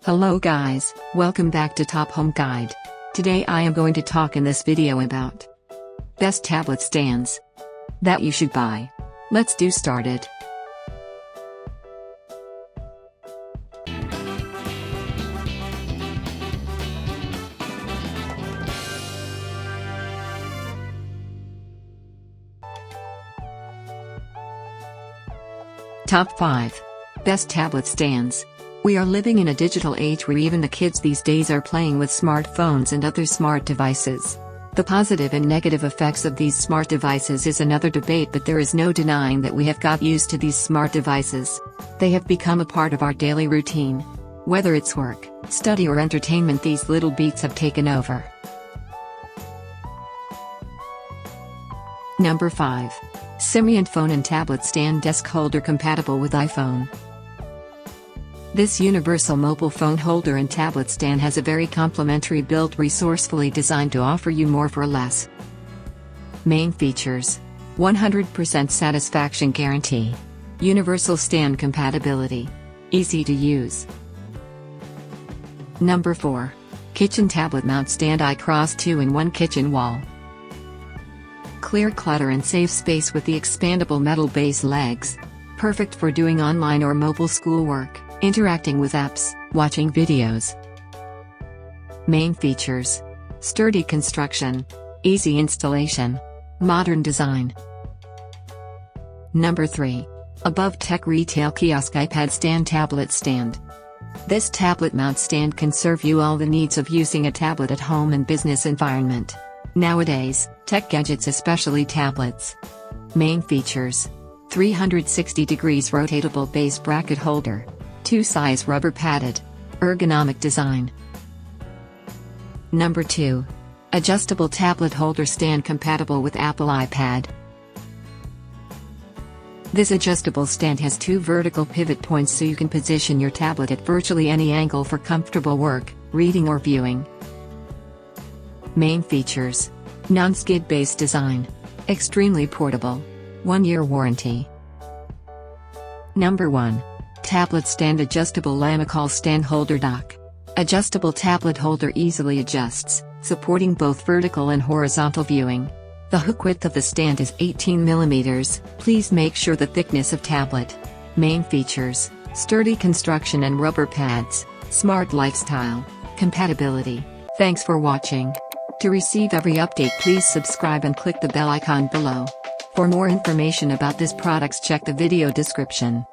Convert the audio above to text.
Hello guys, welcome back to Top Home Guide. Today I am going to talk in this video about best tablet stands that you should buy. Let's do started. Top 5 Best Tablet Stands. We are living in a digital age where even the kids these days are playing with smartphones and other smart devices. The positive and negative effects of these smart devices is another debate, but there is no denying that we have got used to these smart devices. They have become a part of our daily routine. Whether it's work, study or entertainment, these little beats have taken over. Number 5. Symbiont Phone and Tablet Stand Desk Holder compatible with iPhone. This universal mobile phone holder and tablet stand has a very complimentary build, resourcefully designed to offer you more for less. Main features: 100% satisfaction guarantee, universal stand compatibility, easy to use. Number 4. Kitchen Tablet Mount Stand iCross 2-in-1 Kitchen Wall. Clear clutter and save space with the expandable metal base legs. Perfect for doing online or mobile schoolwork, interacting with apps, watching videos. Main features: sturdy construction, easy installation, modern design. Number 3. Above Tech Retail Kiosk iPad Stand Tablet Stand. This tablet mount stand can serve you all the needs of using a tablet at home and business environment. Nowadays, tech gadgets, especially tablets. Main features: 360 degrees rotatable base bracket holder, 2-size rubber padded, ergonomic design. Number 2. Adjustable tablet holder stand compatible with Apple iPad. This adjustable stand has 2 vertical pivot points so you can position your tablet at virtually any angle for comfortable work, reading or viewing. Main features: non-skid base design, extremely portable, 1-year warranty. Number 1. Tablet Stand Adjustable Lamicall Stand Holder Dock. Adjustable tablet holder easily adjusts, supporting both vertical and horizontal viewing. The hook width of the stand is 18 mm. Please make sure the thickness of tablet. Main features: sturdy construction and rubber pads, smart lifestyle, compatibility. Thanks for watching. To receive every update, please subscribe and click the bell icon below. For more information about this products, check the video description.